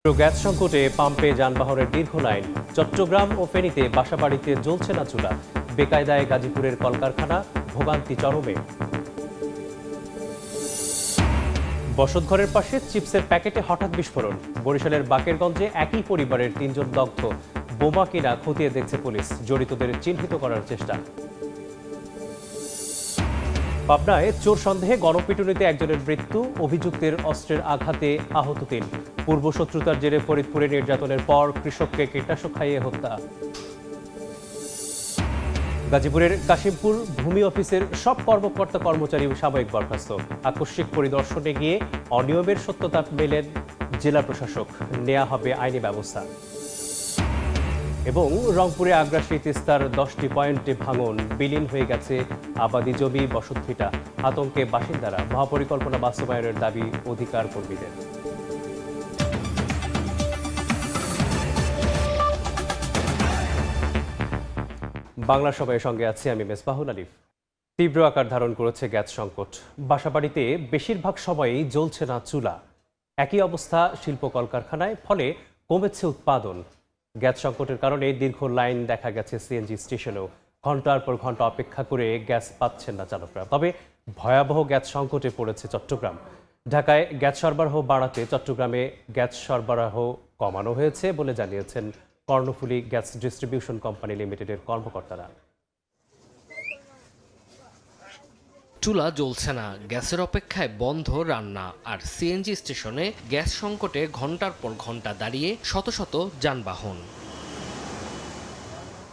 Gas সংকটে পাম্পে যানবাহনের দীর্ঘ লাইন। চট্টগ্রাম ও ফেনীতে বাসাবাড়িতে জ্বলছে না চুলা। বেকায়দায় গাজীপুরের কলকারখানা, ভোগান্তি চরমে। বসতঘরের পাশে চিপসের প্যাকেটে হঠাৎ বিস্ফোরণ। বরিশালের বাকেরগঞ্জে একই পরিবারের ৩ জন দগ্ধ। বোমা কিনা খতিয়ে দেখছে পুলিশ, জড়িতদের চিহ্নিত করার চেষ্টা। পাবনায় চোর সন্দেহে গণপিটুনিতে একজনের মৃত্যু, অভিযুক্তের অস্ত্রের আঘাতে আহত ৩। পূর্বশত্রুতার জেরে ফরিদপুরে নির্যাতনের পর কৃষককে কীটনাশক খাইয়ে হত্যা। গাজীপুরের কাশিমপুর ভূমি অফিসের সব কর্মকর্তা কর্মচারী সাময়িক বরখাস্ত। আকস্মিক পরিদর্শনে গিয়ে অনিয়মের সত্যতা মেলেন জেলা প্রশাসক, নেওয়া হবে আইনি ব্যবস্থা। এবং রংপুরে আগ্রাসী তিস্তার 10টি পয়েন্টে ভাঙন, বিলীন হয়ে গেছে আবাদি জমি, বসতভিটা। আতঙ্কে বাসিন্দারা, মহাপরিকল্পনা বাস্তবায়নের দাবি অধিকার কর্মীদের। বাংলা সভায় সঙ্গে আছি আমি মেসবাহুল আলিফ। তীব্র আকার ধারণ করেছে গ্যাস সংকট। বাসাবাড়িতে বেশিরভাগ সময়ই জ্বলছে না চুলা। একই অবস্থা শিল্প কলকারখানায়, ফলে কমেছে উৎপাদন। গ্যাস সংকটের কারণে দীর্ঘ লাইন দেখা গেছে সিএনজি স্টেশনেও। ঘন্টার পর ঘন্টা অপেক্ষা করে গ্যাস পাচ্ছেন না চালকরা। তবে ভয়াবহ গ্যাস সংকটে পড়েছে চট্টগ্রাম। ঢাকায় গ্যাস সরবরাহ বাড়াতে চট্টগ্রামে গ্যাস সরবরাহ কমানো হয়েছে বলে জানিয়েছেন কর্ণফুলী গ্যাস ডিস্ট্রিবিউশন কোম্পানি লিমিটেডের কর্মকর্তারা। চুলা জ্বলছে না, গ্যাসের অপেক্ষায় বন্ধ রান্না। আর সিএনজি স্টেশনে গ্যাস সংকটে ঘন্টার পর ঘন্টা দাঁড়িয়ে শত শত যানবাহন।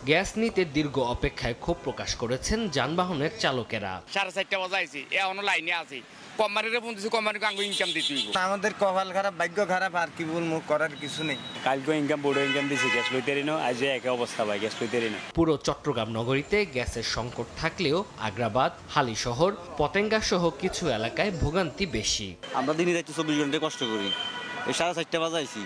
গ্যাস নিতে দীর্ঘ অপেক্ষায় ক্ষোভ প্রকাশ করেছেন যানবাহনের চালকেরা। 4:30 বাজাইছি, এখনো লাইনে আছি। কোম্পানিরে ফোন দিছি, কোম্পানি কাঙ্গো ইনকাম দিতে হইব। আমাদের কপাল খারাপ, ভাগ্য খারাপ, আর কি বলবো, করার কিছু নেই। কালকে ইনকাম বড় ইনকাম দিছি, গ্যাস লইতে রিনো, আজ একই অবস্থা ভাই, গ্যাস লইতে রিনো। পুরো চট্টগ্রাম নগরীতে গ্যাসের সংকট থাকলেও আগ্রাবাদ, হালিশহর, পতেঙ্গা সহ কিছু এলাকায় ভোগান্তি বেশি। আমরা দিনই রাইতে 24 ঘন্টা কষ্ট করি। এই 4:30 বাজাইছি,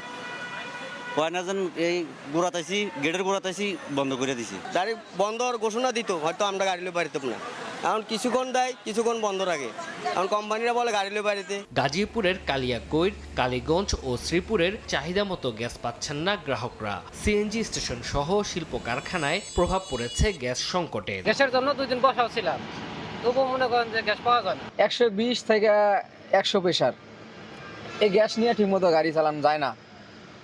কয় না যেন এই গোড়াতাইছি, গেটের গোড়াতাইছি বন্ধ করে দিছি। গাড়ি বন্ধ হওয়ার ঘোষণা দিত, হয়তো আমরা গাড়ি লই বাড়িতে না। এখন কিছুক্ষণ দেয়, কিছুক্ষণ বন্ধ রাখে। এখন কোম্পানিরা বলে গাড়ি লই বাড়িতে। গাজীপুরের কালিয়াকৈর, কালীগঞ্জ ও শ্রীপুরের চাহিদা মতো গ্যাস পাচ্ছেন না গ্রাহকরা। সিএনজি স্টেশন সহ শিল্প কারখানায় প্রভাব পড়েছে গ্যাস সংকটে। গ্যাসের জন্য 2 দিন বসা ছিলাম, তবুও মনে করেন যে গ্যাস পাওয়া যায় না। 120 থেকে 100 প্রেসার, এই গ্যাস নিয়ে ঠিকমতো গাড়ি চালানো যায় না।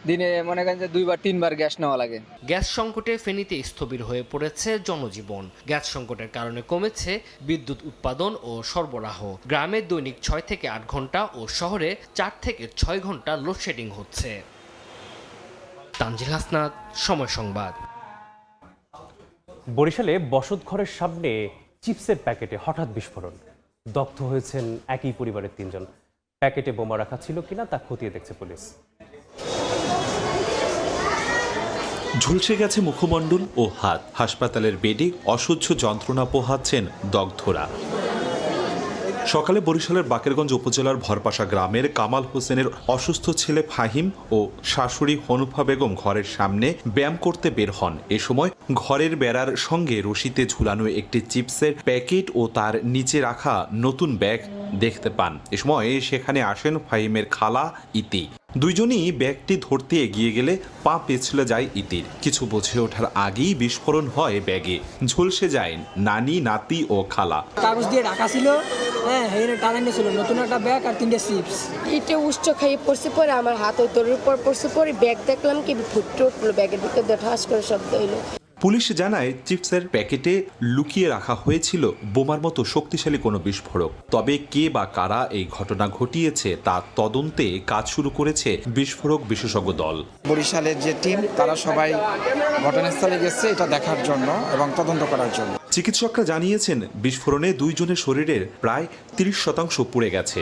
দিনে মনে করেন যে 2 বার 3 বার গ্যাস নেওয়া লাগে। গ্যাস সংকটে ফেনীতে স্থবির হয়ে পড়েছে জনজীবন। গ্যাস সংকটের কারণে কমেছে বিদ্যুৎ উৎপাদন ও সরবরাহ। গ্রামে দৈনিক 6 থেকে 8 ঘন্টা ও শহরে 4 থেকে 6 ঘন্টা লোডশেডিং হচ্ছে। তানজিল হাসনাত, সময় সংবাদ। বরিশালে বসতঘরের সামনে চিপসের প্যাকেটে হঠাৎ বিস্ফোরণ। দগ্ধ হয়েছেন একই পরিবারের 3 জন। প্যাকেটে বোমা রাখা ছিল কিনা তা খতিয়ে দেখছে পুলিশ। ঝুলসে গেছে মুখমণ্ডল ও হাত। হাসপাতালের বেডে অসহ্য যন্ত্রণা পোহাচ্ছেন দগ্ধরা। সকালে বরিশালের বাকেরগঞ্জ উপজেলার ভরপাশা গ্রামের কামাল হোসেনের অসুস্থ ছেলে ফাহিম ও শাশুড়ি হনুফা বেগম ঘরের সামনে ব্যায়াম করতে বের হন। এ সময় ঘরের বেড়ার সঙ্গে রশিতে ঝুলানো একটি চিপসের প্যাকেট ও তার নিচে রাখা নতুন ব্যাগ দেখতে পান। এ সময় সেখানে আসেন ফাহিমের খালা ইতি। দুইজনই ব্যাগটি ধরতে এগিয়ে গেলে পা পেছলে যায় ইতির। কিছু বুঝে ওঠার আগেই বিস্ফোরণ হয় ব্যাগে। ঝলসে যায় নানি, নাতি ও খালা। কাগজ দিয়ে ঢাকা ছিল, টানানো ছিল নতুন একটা ব্যাগ আর 3টে চিপস। এটা উচ্চ খাইয়ে পড়ছে, পরে আমার হাত ওই তোর উপর পড়ছে, পরে ব্যাগ দেখলাম কি ফুটে উঠলো, ব্যাগের ভিতর দিয়ে ঠাস করে শব্দ হইলো। পুলিশ জানায় চিপসের প্যাকেটে লুকিয়ে রাখা হয়েছিল বোমার মতো শক্তিশালী কোনো বিস্ফোরক। তবে কে বা কারা এই ঘটনা ঘটিয়েছে তা তদন্তে কাজ শুরু করেছে বিস্ফোরক বিশেষজ্ঞ দল। বরিশালের যে টিম, তারা সবাই ঘটনাস্থলে গেছে এটা দেখার জন্য এবং তদন্ত করার জন্য। চিকিৎসকরা জানিয়েছেন বিস্ফোরণে 2 জনের শরীরের প্রায় 30% পুড়ে গেছে।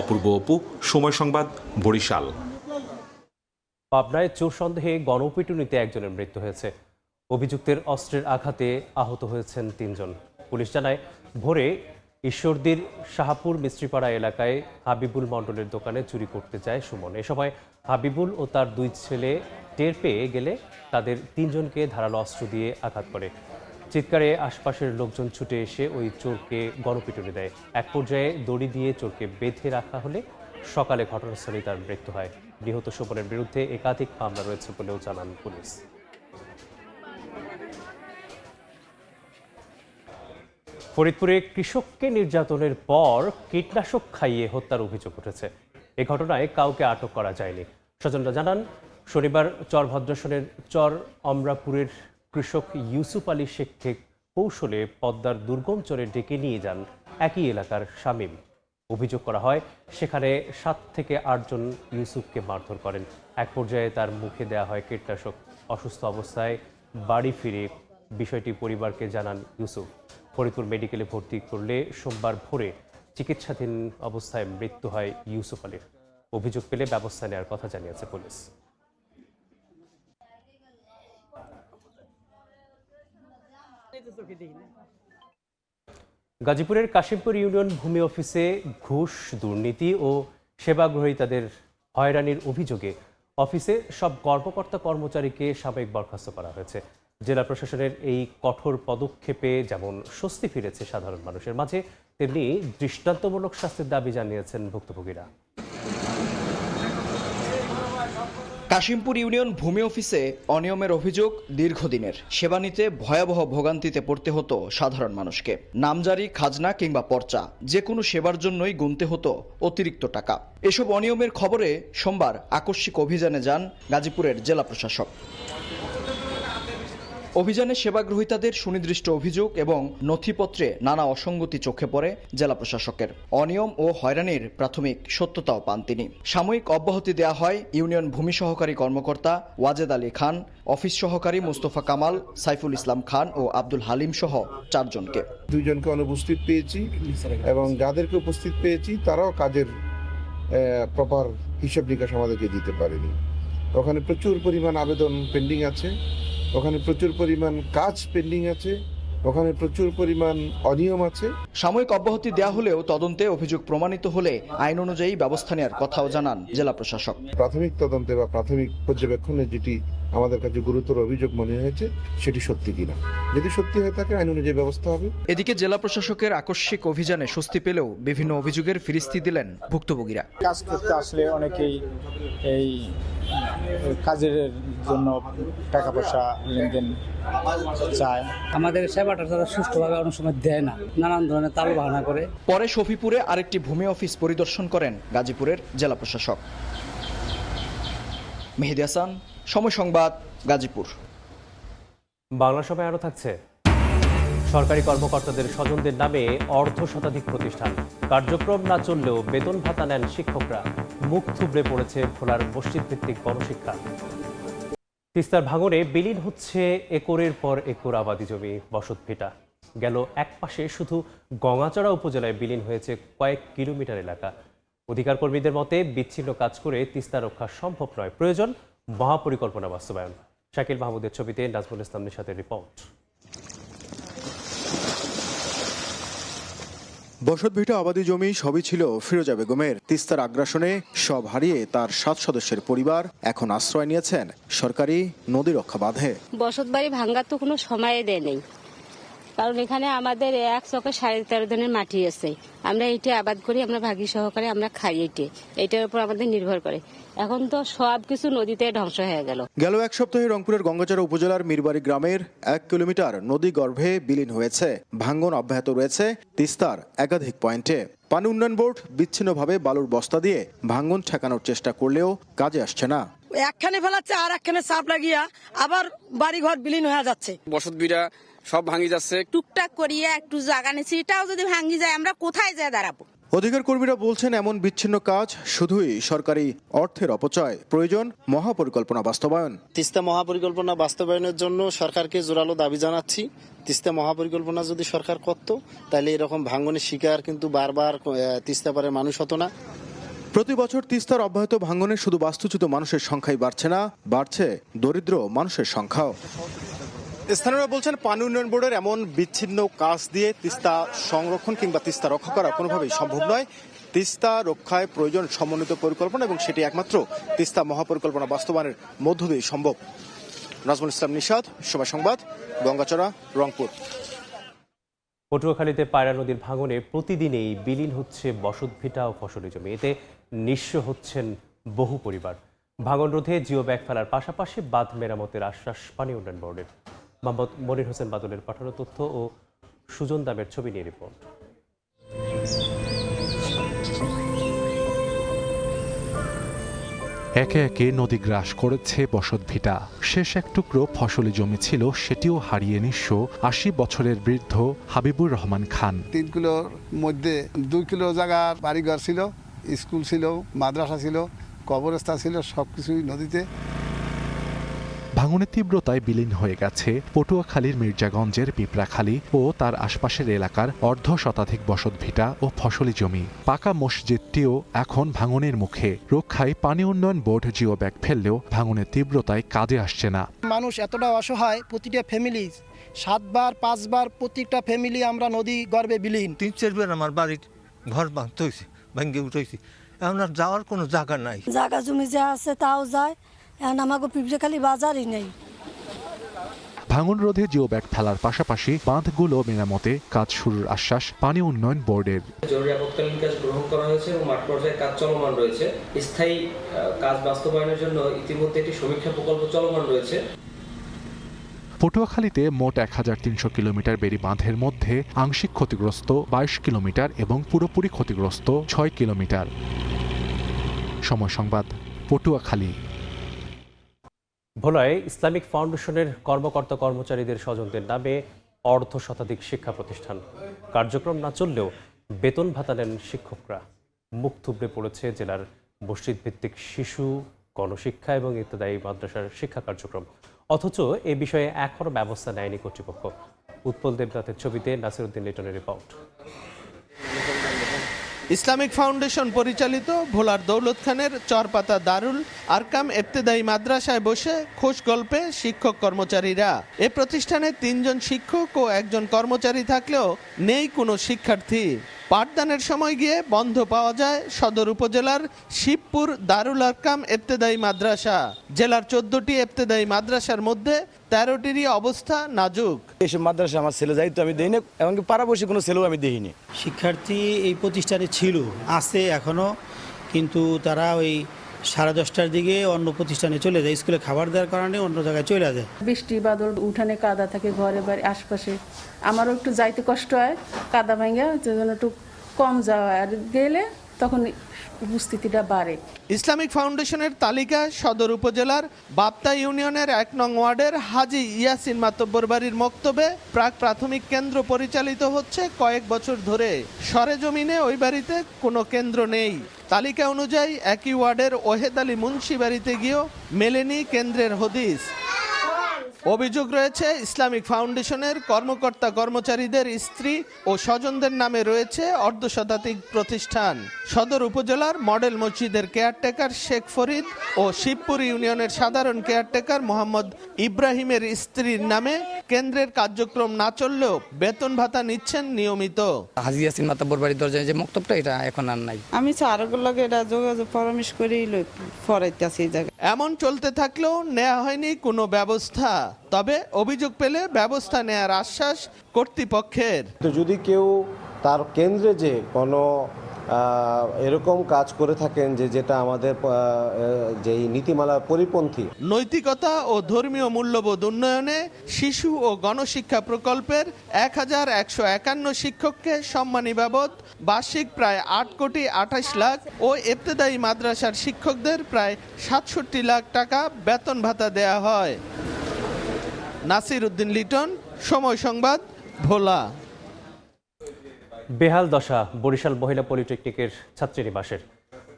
অপূর্ব অপু, সময় সংবাদ, বরিশাল। পাবনায় চোর সন্দেহে গণপিটুনিতে একজনের মৃত্যু হয়েছে। অভিযুক্তের অস্ত্রের আঘাতে আহত হয়েছেন 3 জন। পুলিশ জানায় ভোরে ঈশ্বরদীর শাহপুর মিস্ত্রিপাড়া এলাকায় হাবিবুল মণ্ডলের দোকানে চুরি করতে যায় সুমন। এ সময় হাবিবুল ও তার 2 ছেলে টের পেয়ে গেলে তাদের 3 জনকে ধারালো অস্ত্র দিয়ে আঘাত করে। চিৎকারে আশপাশের লোকজন ছুটে এসে ওই চোরকে গণপিটুনি দেয়। এক পর্যায়ে দড়ি দিয়ে চোরকে বেঁধে রাখা হলে সকালে ঘটনাস্থলেই তার মৃত্যু হয়। নিহত সুমনের বিরুদ্ধে একাধিক মামলা রয়েছে বলেও জানান পুলিশ। ফরিদপুরে কৃষককে নির্যাতনের পর কীটনাশক খাইয়ে হত্যার অভিযোগ উঠেছে। এ ঘটনায় কাউকে আটক করা যায়নি। স্বজনরা জানান, শনিবার চরভদ্রাসনের চর অমরাপুরের কৃষক ইউসুফ আলী শেখকে কৌশলে পদ্মার দুর্গম চরে ডেকে নিয়ে যান একই এলাকার শামীম। অভিযোগ করা হয়, সেখানে 7 থেকে 8 জন ইউসুফকে মারধর করেন। এক পর্যায়ে তার মুখে দেয়া হয় কীটনাশক। অসুস্থ অবস্থায় বাড়ি ফিরে বিষয়টি পরিবারকে জানান ইউসুফ। ফরিদপুর মেডিকেলে ভর্তি করলে সোমবার ভোরে চিকিৎসাধীন অবস্থায় মৃত্যু হয় ইউসুফ আলীর। অভিযোগ পেলে ব্যবস্থা নেওয়ার কথা জানিয়েছে পুলিশ। গাজীপুরের কাশিমপুর ইউনিয়ন ভূমি অফিসে ঘুষ, দুর্নীতি ও সেবাগ্রহীতাদের হয়রানির অভিযোগে অফিসে সব কর্মকর্তা কর্মচারীকে সাময়িক বরখাস্ত করা হয়েছে। জেলা প্রশাসনের এই কঠোর পদক্ষেপে যেমন স্বস্তি ফিরেছে সাধারণ মানুষের মাঝে, তেমনি দৃষ্টান্তমূলক শাস্তির দাবি জানিয়েছেন ভুক্তভোগীরা। কাশিমপুর ইউনিয়ন ভূমি অফিসে অনিয়মের অভিযোগ দীর্ঘদিনের। সেবা নিতে ভয়াবহ ভোগান্তিতে পড়তে হতো সাধারণ মানুষকে। নামজারি, খাজনা কিংবা পর্চা, যে কোনো সেবার জন্যই গুনতে হতো অতিরিক্ত টাকা। এসব অনিয়মের খবরে সোমবার আকস্মিক অভিযানে যান গাজীপুরের জেলা প্রশাসক। অভিযানে সেবাগ্রহীতাদের সুনির্দিষ্ট অভিযোগ এবং নথিপত্রে নানা অসঙ্গতি চোখে পড়ে জেলা প্রশাসকের। অনিয়ম ও হয়রানির প্রাথমিক সত্যতাও পান তিনি। সাময়িক অব্যাহতি দেয়া হয় ইউনিয়ন ভূমি সহকারী কর্মকর্তা ওয়াজেদ আলী খান, অফিস সহকারী মুস্তফা কামাল, সাইফুল ইসলাম খান ও আব্দুল হালিম সহ 4 জনকে। 2 জনকে অনুপস্থিত পেয়েছি এবং যাদেরকে উপস্থিত পেয়েছি তারাও কাজের প্রপার হিসাব নিকাশ আমাদেরকে দিতে পারেনি। ওখানে প্রচুর পরিমাণ আবেদন পেন্ডিং আছে, ওখানে প্রচুর পরিমাণ কাজ পেন্ডিং আছে, ওখানে প্রচুর পরিমাণ অনিয়ম আছে। সাময়িক অব্যাহতি দেয়া হলেও তদন্তে অভিযোগ প্রমাণিত হলে আইন অনুযায়ী ব্যবস্থা নেওয়ার কথাও জানান জেলা প্রশাসক। প্রাথমিক তদন্তে বা প্রাথমিক পর্যবেক্ষণে যেটি আমাদের কাছে গুরুতর অভিযোগ মনে হয়েছে সেটি সত্যি কিনা, যদি সত্যি হয়ে থাকে আইন অনুযায়ী ব্যবস্থা হবে। এদিকে জেলা প্রশাসকের আকস্মিক অভিযানে স্বস্তি পেলেও বিভিন্ন অভিযোগের ফিরিস্তি দিলেন ভুক্তভোগীরা। কাজ করতে আসলে অনেকেই এই কাজের জন্য টাকা পয়সা লেনদেন চায়। আমাদের সেবাটা তারা সুষ্ঠুভাবে অনেক সময় দেয় না, নানান ধরনের তাল বাহানা করে। পরে শফিপুরে আরেকটি ভূমি অফিস পরিদর্শন করেন গাজীপুরের জেলা প্রশাসক। মেহেদী হাসান, সময় সংবাদ, গাজীপুর। বাংলা সভায় আরও থাকছে, সরকারি কর্মকর্তাদের স্বজনদের নামে অর্ধশতাধিক প্রতিষ্ঠান। কার্যক্রম না চললেও বেতন ভাতা নেন শিক্ষকরা। মুখ থুবড়ে পড়েছে ভোলার মসজিদ ভিত্তিক গণশিক্ষা। তিস্তার ভাঙনে বিলীন হচ্ছে একরের পর একর আবাদি জমি, বসতভিটা। গেল এক পাশে শুধু গঙ্গাচড়া উপজেলায় বিলীন হয়েছে কয়েক কিলোমিটার এলাকা। অধিকার কর্মীদের মতে বিচ্ছিন্ন কাজ করে তিস্তা রক্ষা সম্ভব নয়, প্রয়োজন মহাপরিকল্পনা বাস্তবায়ন। শাকিল মাহমুদের ছবিতে নাজমুল ইসলাম নিশাতের রিপোর্ট। বসতভিটা আবাদি জমি সবই ছিল ফিরোজা বেগমের। তিস্তার আগ্রাসনে সব হারিয়ে তার 7 সদস্যের পরিবার এখন আশ্রয় নিয়েছেন সরকারি নদী রক্ষা বাঁধে। বসত বাড়ি ভাঙ্গার তো কোনো সময় দেয় নেই, কারণ এখানে আমাদের 1 চকে 13.5 দিনের মাটি আছে। আমরা এইটা আবাদ করি, আমরা ভাগি সহকারে আমরা খাই, এইটার উপর আমাদের নির্ভর করে। এখন তো সব কিছু নদীতে ধ্বংস হয়ে গেল। গেল এক সপ্তাহে রংপুরের গঙ্গাচড়া উপজেলার মিরবাড়ি গ্রামের 1 কিলোমিটার নদী গর্ভে বিলীন হয়েছে। ভাঙ্গন অব্যাহত রয়েছে তিস্তার একাধিক পয়েন্টে। পানি উন্নয়ন বোর্ড বিচ্ছিন্নভাবে বালুর বস্তা দিয়ে ভাঙ্গন ঠেকানোর চেষ্টা করলেও কাজে আসছে না। একখানে ফেলাচ্ছে আর একখানে চাপ লাগিয়া আবার বাড়িঘর বিলীন হয়ে যাচ্ছে। বসতভিটা সব ভাঙি যাচ্ছে। টুকটাক করিয়া একটু জায়গা নিচ্ছি, এটাও যদি ভাঙি যায় আমরা কোথায় যায় দাঁড়াবো? অধিকার কর্মীরা বলছেন এমন বিচ্ছিন্ন কাজ শুধুই সরকারি অর্থের অপচয়, প্রয়োজন মহাপরিকল্পনা বাস্তবায়ন। তিস্তা মহাপরিকল্পনা বাস্তবায়নের জন্য সরকারকে জোরালো দাবি জানাচ্ছি। তিস্তা মহাপরিকল্পনা যদি সরকার করত তাহলে এরকম ভাঙনের শিকার কিন্তু বারবার তিস্তা পারে মানুষ হতো না। প্রতি বছর তিস্তার অব্যাহত ভাঙনে শুধু বাস্তুচ্যুত মানুষের সংখ্যাই বাড়ছে না, বাড়ছে দরিদ্র মানুষের সংখ্যাও। স্থানীয়রা বলছেন পানি উন্নয়ন বোর্ডের এমন বিচ্ছিন্ন কাজ দিয়ে তিস্তা সংরক্ষণ কিংবা তিস্তা রক্ষা করা কোনোভাবেই সম্ভব নয়। তিস্তা রক্ষায় প্রয়োজন সমন্বিত পরিকল্পনা এবং সেটি একমাত্র তিস্তা মহাপরিকল্পনা বাস্তবায়নের মধ্য দিয়ে সম্ভব। নাজমুল ইসলাম নিশাত, সময় সংবাদ, গঙ্গাচড়া, রংপুর। পটুয়াখালীতে পায়রা নদীর ভাঙনে প্রতিদিনেই বিলীন হচ্ছে বসতভিটা ও ফসলি জমি। এতে নিঃস্ব হচ্ছেন বহু পরিবার। ভাঙন রোধে জিও ব্যাগ ফেলার পাশাপাশি বাঁধ মেরামতের আশ্বাস পানি উন্নয়ন বোর্ডের। মোহাম্মদ মনির হোসেন বাদলের পাঠানো তথ্য ও সুজন দামের ছবি নিয়ে রিপোর্ট। একে একে নদী গ্রাস করেছে বসতভিটা। শেষ এক টুকরো ফসলি জমি ছিল, সেটিও হারিয়ে নিঃস্ব ৮০ বছরের বৃদ্ধ হাবিবুর রহমান খান। ৩ কিলোর মধ্যে ২ কিলো জায়গার বাড়িঘর ছিল, স্কুল ছিল, মাদ্রাসা ছিল, কবরস্থান ছিল, সবকিছুই নদীতে। ভাঙনের তীব্রতায় বিলীন হয়ে গেছে পটুয়াখালীর মির্জাগঞ্জের পিঁপড়াখালী ও তার আশপাশের এলাকার অর্ধ শতাধিক বসতভিটা ও ফসলি জমি। পাকা মসজিদটিও এখন ভাঙনের মুখে। রক্ষায় পানি উন্নয়ন বোর্ড জিও ব্যাগ ফেললেও ভাঙনের তীব্রতায় কাজে আসছে না। মানুষ এতটা অসহায়, প্রতিটা ফ্যামিলি 7 বার 5 বার প্রত্যেকটা ফ্যামিলি আমরা নদী গর্ভে বিলীন। 3-4 বার আমার বাড়ির ঘর ভাঙতে হয়েছে, ভেঙে উঠেছি। এখন আর যাওয়ার কোনো জায়গা নাই। জায়গা জমি যা আছে তাও যায়, এখন আমাকে পিঁপড়াখালী বাজারই নেই। ভাঙন রোধে জিও ব্যাগ ফেলার পাশাপাশি বাঁধগুলো মেরামতে কাজ শুরুর আশ্বাস পানি উন্নয়ন বোর্ডের। জরুরি আপৎকালীন কাজ গ্রহণ করা হয়েছে এবং মাঠ পর্যায়ে কাজ চলমান রয়েছে। স্থায়ী কাজ বাস্তবায়নের জন্য ইতিমধ্যে একটি সমীক্ষা প্রকল্প চলমান রয়েছে। পটুয়াখালীতে মোট ১৩০০ কিলোমিটার বেড়ি বাঁধের মধ্যে আংশিক ক্ষতিগ্রস্ত ২২ কিলোমিটার এবং পুরোপুরি ক্ষতিগ্রস্ত ৬ কিলোমিটার। সময় সংবাদ, পটুয়াখালী। ভোলায় ইসলামিক ফাউন্ডেশনের কর্মকর্তা কর্মচারীদের স্বজনদের নামে অর্ধ শতাধিক শিক্ষা প্রতিষ্ঠান। কার্যক্রম না চললেও বেতন ভাতা নেন শিক্ষকরা। মুখ থুবড়ে পড়েছে জেলার মসজিদ ভিত্তিক শিশু, গণশিক্ষা এবং ইত্যাদি মাদ্রাসার শিক্ষা কার্যক্রম। অথচ এ বিষয়ে এখনও ব্যবস্থা নেয়নি কর্তৃপক্ষ। উৎপল দেবনাথের ছবিতে নাসিরউদ্দিন লিটনের রিপোর্ট। ইসলামিক ফাউন্ডেশন পরিচালিত ভোলার দৌলত খানের চরপাতা দারুল আরকাম ইবতেদায়ী মাদ্রাসায় বসে খোশ গল্পে শিক্ষক কর্মচারীরা। এ প্রতিষ্ঠানে ৩ জন শিক্ষক ও 1 জন কর্মচারী থাকলেও নেই কোনো শিক্ষার্থী। পাঠদানের সময় গিয়ে বন্ধ পাওয়া যায় সদর উপজেলার শিবপুর দারুল আরকাম ইবতেদায়ী মাদ্রাসা। জেলার 14টি ইবতেদায়ী মাদ্রাসার মধ্যে 13টিরই অবস্থা নাজুক। এইসব মাদ্রাসা আমার ছেলে যাইতো আমি দেই না, এমনকি পাড়াবসী কোনো ছেলেও আমি দেইনি। শিক্ষার্থী এই প্রতিষ্ঠানে ছিল, আছে এখনো, কিন্তু তারা ওই 10:30টার দিকে অন্য প্রতিষ্ঠানে চলে যায়। স্কুলে খাবার দেওয়ার কারণে অন্য জায়গায় চলে যায়। বৃষ্টি বাদল উঠানে কাদা থাকে ঘরে বাড়ি আশপাশে, আমারও একটু যাইতে কষ্ট হয়, কাদা ভাঙা সেজন্য একটু কম যাওয়া, আর গেলে তখন উপস্থিতিটা বাড়ে। ইসলামিক ফাউন্ডেশনের তালিকা সদর উপজেলার বাপ্তা ইউনিয়নের 1 নং ওয়ার্ডের হাজি ইয়াসিন মাতব্বর বাড়ির মক্তবে প্রাক প্রাথমিক কেন্দ্র পরিচালিত হচ্ছে কয়েক বছর ধরে। সরেজমিনে ওই বাড়িতে কোনো কেন্দ্র নেই। তালিকা অনুযায়ী একই ওয়ার্ডের ওহেদ আলী মুন্সি বাড়িতে গিয়েও মেলেনি কেন্দ্রের হদিস। অভিযোগ রয়েছে ইসলামিক ফাউন্ডেশনের কর্মকর্তা কর্মচারীদের স্ত্রী ও স্বজনদের নামে রয়েছে অর্ধশতাধিক প্রতিষ্ঠান। সদর উপজেলার মডেল মসজিদের কেয়ারটেকার শেখ ফরিদ ও শিবপুর ইউনিয়নের সাধারণ কেয়ারটেকার মোহাম্মদ ইব্রাহিমের স্ত্রীর নামে কেন্দ্রের কার্যক্রম না চললেও বেতন ভাতা নিচ্ছেন নিয়মিত। হাজি ইয়াসিন মাতব্বর বাড়ির দরজায় যে মক্তবটা, এটা এখন আর নাই। আমি স্যারগুলোর লগে এটা যোগাযোগ পরামর্শ করেই পড়াইতেছি এই জায়গায়। এমন চলতে থাকলেও নেওয়া হয়নি কোনো ব্যবস্থা। তবে অভিযোগ পেলে ব্যবস্থা নেয়ার আশ্বাস কর্তৃপক্ষের। তো যদি কেউ তার কেন্দ্রে যে কোনো এরকম কাজ করে থাকেন যেটা আমাদের যেই নীতিমালার পরিপন্থী, নৈতিকতা ও ধর্মীয় মূল্যবোধ উন্নয়নে শিশু ও গণশিক্ষা প্রকল্পের 1151 শিক্ষককে সম্মানী বাবদ বার্ষিক প্রায় 8 কোটি 28 লাখ ও ইবতেদায়ী মাদ্রাসার শিক্ষকদের প্রায় 67 লাখ টাকা বেতন ভাতা দেয়া হয়। নাসিরউদ্দিন লিটন, সময় সংবাদ, ভোলা। বেহাল দশা বরিশাল মহিলা পলিটেকনিকের ছাত্রীনিবাসের।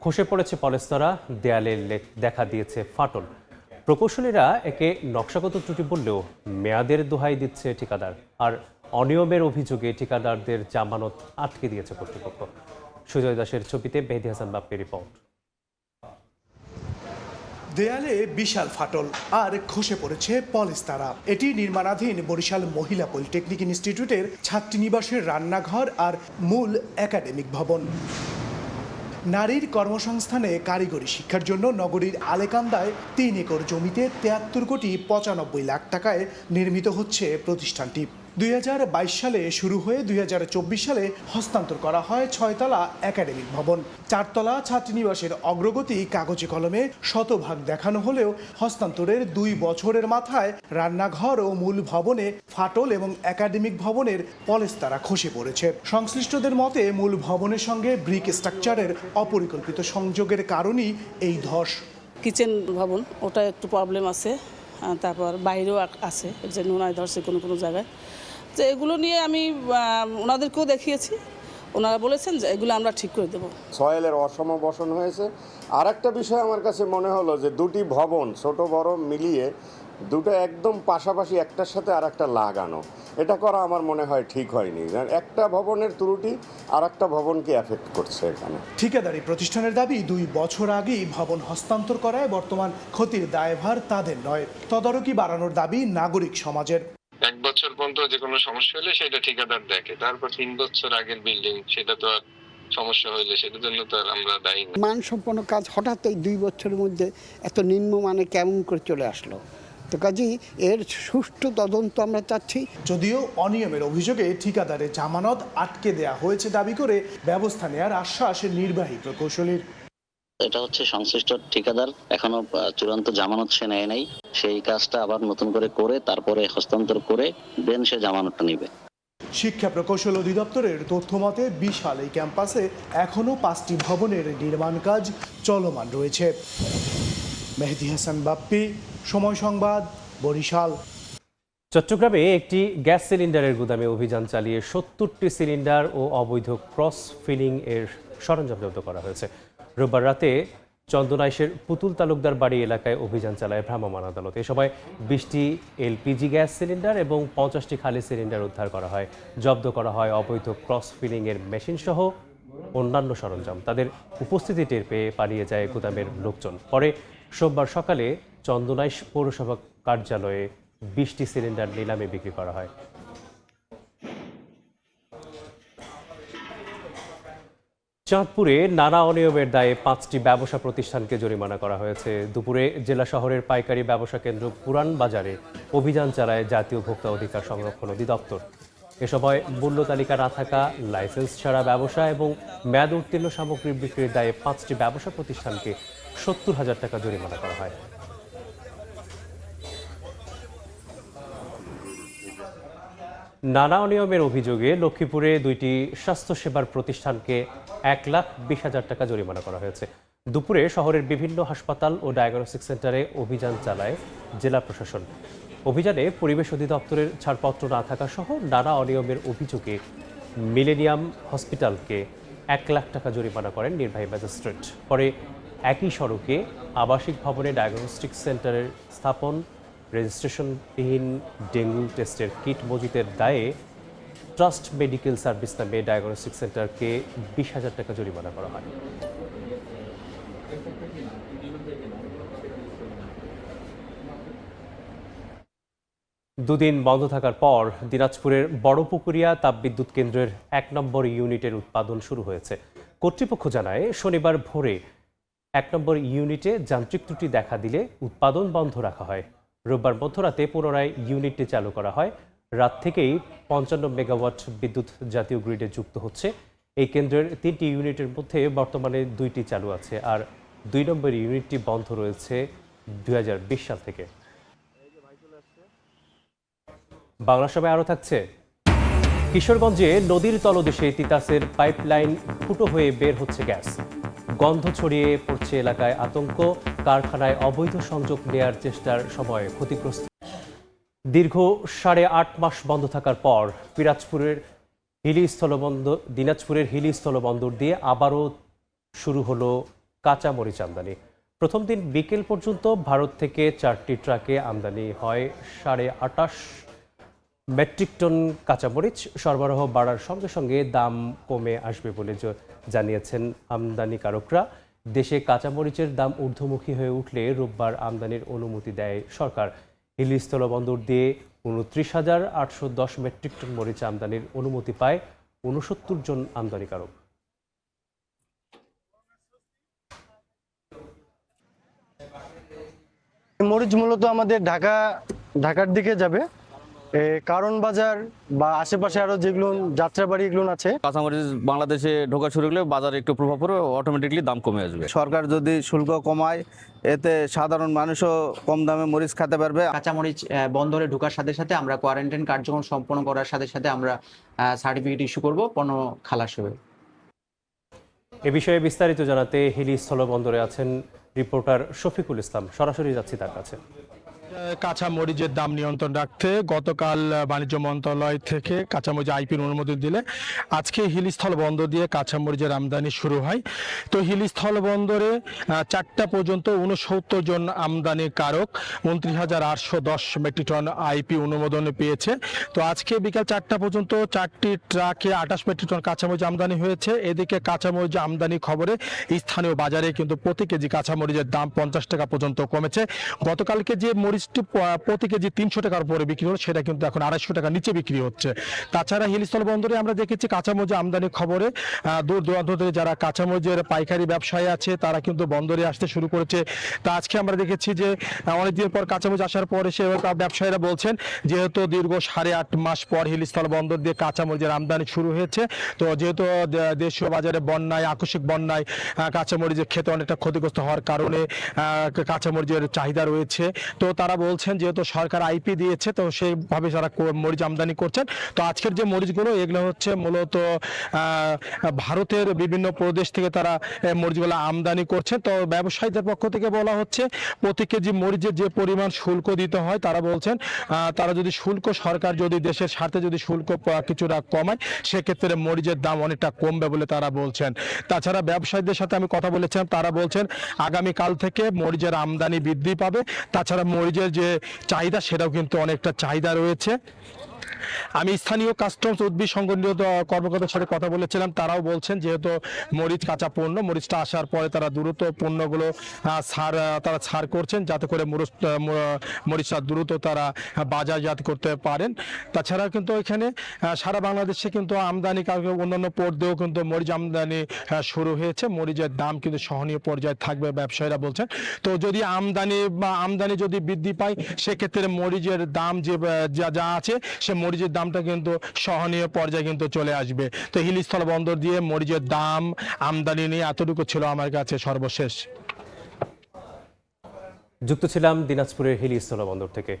খসে পড়েছে পলেস্তরা, দেয়ালে দেখা দিয়েছে ফাটল। প্রকৌশলীরা একে নকশাগত ত্রুটি বললেও মেয়াদের দোহাই দিচ্ছে ঠিকাদার। আর অনিয়মের অভিযোগে ঠিকাদারদের জামানত আটকে দিয়েছে কর্তৃপক্ষ। সুজয় দাসের ছবিতে মেহেদী হাসান বাপ্পির রিপোর্ট। দেয়ালে বিশাল ফাটল আর খসে পড়েছে পলেস্তারা। এটি নির্মাণাধীন বরিশাল মহিলা পলিটেকনিক ইনস্টিটিউটের ছাত্রীনিবাসের রান্নাঘর আর মূল একাডেমিক ভবন। নারীর কর্মসংস্থানে কারিগরি শিক্ষার জন্য নগরীর আলেকান্দায় 3 একর জমিতে 73 কোটি 95 লাখ টাকায় নির্মিত হচ্ছে প্রতিষ্ঠানটি। 2022 সালে শুরু হয়ে 2024 সালে হস্তান্তর করা হয় 6 তলা একাডেমিক ভবন। 4 তলা ছাত্রীনিবাসের অগ্রগতি কাগজে কলমে শতভাগ দেখানো হলেও হস্তান্তরের 2 বছরের মাথায় রান্নাঘর ও মূল ভবনে ফাটল এবং একাডেমিক ভবনের পলেস্তারা খসে পড়েছে। সংশ্লিষ্টদের মতে মূল ভবনের সঙ্গে ব্রিক স্ট্রাকচারের অপরিকল্পিত সংযোগের কারণেই এই ধস। কিচেন ভবন ওটা একটু প্রবলেম আছে, তারপর বাইরেও আছে যে নোনায় ধরছে কোনো কোনো জায়গায়। যে এগুলো নিয়ে আমি ওনাদেরকেও দেখিয়েছি, ওনারা বলেছেন যে এগুলো আমরা ঠিক করে দেবো। সয়েলের অসমবসন হয়েছে। আর একটা বিষয় আমার কাছে মনে হলো যে দুটি ভবন ছোট বড় মিলিয়ে দুটো একদম পাশাপাশি একটার সাথে আর একটা লাগানো, এটা করা আমার মনে হয় ঠিক হয়নি। একটা ভবনের ত্রুটি আর একটা ভবনকে এফেক্ট করছে এখানে। ঠিকাদারি প্রতিষ্ঠানের দাবি 2 বছর আগেই ভবন হস্তান্তর করায় বর্তমান ক্ষতির দায়ভার তাদের নয়। তদারকি বাড়ানোর দাবি নাগরিক সমাজের। 1 বছর পর্যন্ত যে কোনো সমস্যা হলে সেটা ঠিকাদার দেখে, তারপর 3 বছর আগের বিল্ডিং সেটা তো আর সমস্যা হইলে সেটার জন্য তো আর আমরা দায়ী না। মানসম্পন্ন কাজ হঠাৎ এই 2 বছরের মধ্যে এত নিম্নমানে কেমন করে চলে আসলো? তো কাজেই এর সুষ্ঠু তদন্ত আমরা চাচ্ছি। যদিও অনিয়মের অভিযোগে ঠিকাদারের জামানত আটকে দেয়া হয়েছে দাবি করে ব্যবস্থা নেওয়ার আশ্বাস নির্বাহী প্রকৌশলীর। এটা হচ্ছে সংশ্লিষ্ট ঠিকাদার এখনো চূড়ান্ত জামানত সে নেয় নাই, সেই কাজটা আবার নতুন করে তারপরে হস্তান্তর করে দেন সে জামানতটা নেবে। শিক্ষা প্রকৌশল অধিদপ্তরের তথ্য মতে বিশাল এই ক্যাম্পাসে এখনো 5টি ভবনের নির্মাণ কাজ চলমান রয়েছে। মেহেদি হাসান বাপ্পি, সময় সংবাদ, বরিশাল। চট্টগ্রামে একটি গ্যাস সিলিন্ডারের গুদামে অভিযান চালিয়ে 70টি সিলিন্ডার ও অবৈধ ক্রস ফিলিং এর সরঞ্জাম জব্দ করা হয়েছে। রোববার রাতে চন্দনাইশের পুতুল তালুকদার বাড়ি এলাকায় অভিযান চালায় ভ্রাম্যমাণ আদালত। এ সময় 20টি এলপিজি গ্যাস সিলিন্ডার এবং 50টি খালি সিলিন্ডার উদ্ধার করা হয়। জব্দ করা হয় অবৈধ ক্রস ফিলিং এর মেশিন সহ অন্যান্য সরঞ্জাম। তাদের উপস্থিতি টের পেয়ে পালিয়ে যায় গুদামের লোকজন। পরে সোমবার সকালে চন্দনাইশ পৌরসভা কার্যালয়ে 20টি সিলিন্ডার নিলামে বিক্রি করা হয়। চাঁদপুরে নানা অনিয়মের দায়ে 5টি ব্যবসা প্রতিষ্ঠানকে জরিমানা করা হয়েছে। দুপুরে জেলা শহরের পাইকারি ব্যবসা কেন্দ্র পুরান বাজারে অভিযান চালায় জাতীয় ভোক্তা অধিকার সংরক্ষণ অধিদপ্তর। এ সময় মূল্য তালিকা না থাকা, লাইসেন্স ছাড়া ব্যবসা এবং মেয়াদ উত্তীর্ণ সামগ্রী বিক্রির দায়ে 5টি ব্যবসা প্রতিষ্ঠানকে 70,000 টাকা জরিমানা করা হয়। নানা অনিয়মের অভিযোগে লক্ষ্মীপুরে 2টি স্বাস্থ্যসেবার প্রতিষ্ঠানকে 1,20,000 টাকা জরিমানা করা হয়েছে। দুপুরে শহরের বিভিন্ন হাসপাতাল ও ডায়াগনস্টিক সেন্টারে অভিযান চালায় জেলা প্রশাসন। অভিযানে পরিবেশ অধিদপ্তরের ছাড়পত্র না থাকা সহ নানা অনিয়মের অভিযোগে মিলেনিয়াম হসপিটালকে 1 লাখ টাকা জরিমানা করেন নির্বাহী ম্যাজিস্ট্রেট। পরে একই সড়কে আবাসিক ভবনে ডায়াগনস্টিক সেন্টারের স্থাপন, রেজিস্ট্রেশনবিহীন ডেঙ্গু টেস্টের কিট মজুতের দায়ে ট্রাস্ট মেডিকেল সার্ভিস নামে ডায়াগনস্টিক সেন্টারকে 20,000 টাকা জরিমানা করা হয়। দুদিন বন্ধ থাকার পর দিনাজপুরের বড়পুকুরিয়া তাপবিদ্যুৎ কেন্দ্রের 1 নম্বর ইউনিটের উৎপাদন শুরু হয়েছে। কর্তৃপক্ষ জানায় শনিবার ভোরে 1 নম্বর ইউনিটে যান্ত্রিক ত্রুটি দেখা দিলে উৎপাদন বন্ধ রাখা হয়। রোববার মধ্যরাতে পুনরায় ইউনিটটি চালু করা হয়। রাত থেকেই 55 মেগাওয়াট বিদ্যুৎ জাতীয় গ্রিডে যুক্ত হচ্ছে। এই কেন্দ্রের 3টি ইউনিটের মধ্যে বর্তমানে 2টি চালু আছে, আর 2 নম্বর ইউনিটটি বন্ধ রয়েছে 2020 সাল থেকে। বাংলা সভায় আরও থাকছে, কিশোরগঞ্জে নদীর তলদেশে তিতাসের পাইপলাইন ফুটো হয়ে বের হচ্ছে গ্যাস। গন্ধ ছড়িয়ে পড়ছে এলাকায় আতঙ্ক। কারখানায় অবৈধ সংযোগ নেয়ার চেষ্টার সময় ক্ষতিগ্রস্ত। দীর্ঘ 8.5 মাস বন্ধ থাকার পর দিনাজপুরের হিলি স্থলবন্দর দিয়ে আবারও শুরু হলো কাঁচামরিচ আমদানি। প্রথম দিন বিকেল পর্যন্ত ভারত থেকে 4টি ট্রাকে আমদানি হয় 28.5 মেট্রিক টন কাঁচামরিচ। সরবরাহ বাড়ার সঙ্গে সঙ্গে দাম কমে আসবে বলে জানিয়েছেন আমদানিকারকরা। দেশে কাঁচামরিচের দাম ঊর্ধ্বমুখী হয়ে উঠলে রোববার আমদানির অনুমতি দেয় সরকার। হিলি স্থলবন্দর দিয়ে 29,810 মেট্রিক টন মরিচ আমদানির অনুমতি পায় 69 জন আমদানিকারক। মরিচ মূলত আমাদের ঢাকার দিকে যাবে, কারণ বাজার বা আশেপাশে আরো যেগুলো যাত্রাবাড়ি এগুলো আছে, কাঁচামরিচ বাংলাদেশে ঢোকা শুরু করলে বাজারে একটু প্রভাব পড়বে, অটোমেটিকলি দাম কমে আসবে। সরকার যদি শুল্ক কমায় এতে সাধারণ মানুষও কম দামে মরিচ খেতে পারবে। কাঁচামরিচ বন্দরে ঢোকার সাথে সাথে আমরা কোয়ারেন্টাইন কার্যক্রম সম্পন্ন করার সাথে সাথে আমরা সার্টিফিকেট ইস্যু করব, পণ্য খালাস হবে। এ বিষয়ে বিস্তারিত জানাতে হিলি স্থলবন্দরে আছেন রিপোর্টার শফিকুল ইসলাম। সরাসরি যাচ্ছি তার কাছে। কাঁচা মরিচের দাম নিয়ন্ত্রণ রাখতে গতকাল বাণিজ্য মন্ত্রণালয় থেকে কাঁচামরিচ আইপির অনুমোদন দিলে আজকে হিলিস্থল বন্দর দিয়ে কাঁচামরিচের আমদানি শুরু হয়। তো হিলিস্থল বন্দরে 4টা পর্যন্ত 69 জন আমদানিকারক 29,810 মেট্রিক টন আইপি অনুমোদন পেয়েছে। তো আজকে বিকাল 4টা পর্যন্ত 4টি ট্রাকে 28 মেট্রিক টন কাঁচামরিচ আমদানি হয়েছে। এদিকে কাঁচামরিচ আমদানি খবরে স্থানীয় বাজারে কিন্তু প্রতি কেজি কাঁচামরিচের দাম 50 টাকা পর্যন্ত কমেছে। গতকালকে যে মরিচটি প্রতি কেজি 300 টাকার উপরে বিক্রি হলো সেটা কিন্তু এখন 250 টাকা নিচে বিক্রি হচ্ছে। তাছাড়া হিলিস্থল বন্দরে আমরা দেখেছি কাঁচামরিচ আমদানি খবরে দূর দূরান্ত থেকে যারা কাঁচামরিচের পাইকারি ব্যবসায়ী আছে তারা কিন্তু বন্দরে আসতে শুরু করেছে। তা আজকে আমরা দেখেছি যে অনেকদিন পর কাঁচামরিচ আসার পরে সে ব্যবসায়ীরা বলছেন যেহেতু দীর্ঘ 8.5 মাস পর হিলিস্থল বন্দর দিয়ে কাঁচামরিচের আমদানি শুরু হয়েছে, তো যেহেতু দেশীয় বাজারে বন্যায় আকস্মিক বন্যায় কাঁচামরিচের খেতে অনেকটা ক্ষতিগ্রস্ত হওয়ার কারণে কাঁচামরিচের চাহিদা রয়েছে। তো তারা বলছেন যেহেতু সরকার আইপি দিয়েছে তো সেইভাবে যারা মরিচ আমদানি করছেন। তো আজকের যে মরিচগুলো এগুলো হচ্ছে মূলত ভারতের বিভিন্ন প্রদেশ থেকে তারা মরিচগুলো আমদানি করছেন। তো ব্যবসায়ীদের পক্ষ থেকে বলা হচ্ছে প্রতি কেজি মরিচের যে পরিমাণ শুল্ক দিতে হয় তারা বলছেন তারা যদি শুল্ক সরকার যদি দেশের স্বার্থে যদি শুল্ক কিছুটা কমায় সেক্ষেত্রে মরিচের দাম অনেকটা কমবে বলে তারা বলছেন। তাছাড়া ব্যবসায়ীদের সাথে আমি কথা বলেছিলাম, তারা বলছেন আগামীকাল থেকে মরিচের আমদানি বৃদ্ধি পাবে। তাছাড়া মরিচের যে চাহিদা সেটাও কিন্তু অনেকটা চাহিদা রয়েছে। আমি স্থানীয় কাস্টমস উদ্ভিদ সংগঠিত কর্মকর্তার সাথে কথা বলেছিলাম, তারাও বলছেন যেহেতু মরিচ কাঁচা পণ্য, মরিচটা আসার পরে তারা দ্রুত পণ্যগুলো ছাড় করছেন যাতে করে মরিচটা দ্রুত তারা বাজারজাত করতে পারেন। তাছাড়া কিন্তু এখানে সারা বাংলাদেশে কিন্তু আমদানি অন্যান্য পোর্ট দিয়েও কিন্তু মরিচ আমদানি শুরু হয়েছে। মরিচের দাম কিন্তু সহনীয় পর্যায়ে থাকবে ব্যবসায়ীরা বলছেন। তো যদি আমদানি যদি বৃদ্ধি পায় সেক্ষেত্রে মরিচের দাম যা আছে সে মরিচের দামটা কিন্তু সহনীয় পর্যায়ে কিন্তু চলে আসবে। তো হিলিস্থল বন্দর দিয়ে মরিচের দাম আমদানি নিয়ে এতটুকু ছিল আমার কাছে সর্বশেষ। যুক্ত ছিলাম দিনাজপুরের হিলিস্থল বন্দর থেকে।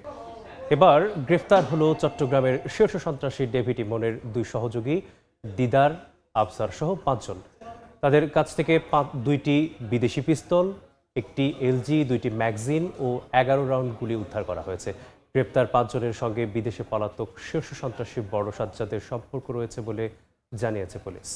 এবার গ্রেফতার হলো চট্টগ্রামের শীর্ষ সন্ত্রাসী ডেভিড ইমনের 2 সহযোগী দিদার, আফসার সহ 5 জন। তাদের কাছ থেকে 2টি বিদেশি পিস্তল, 1টি এলজি, 2টি ম্যাগাজিন ও 11 রাউন্ড গুলি উদ্ধার করা হয়েছে। গ্রেপ্তার 5 জনের সঙ্গে বিদেশে পলাতক শীর্ষ সন্ত্রাসী বড় সাজ্জাদের সম্পর্ক রয়েছে বলে জানিয়েছে পুলিশ।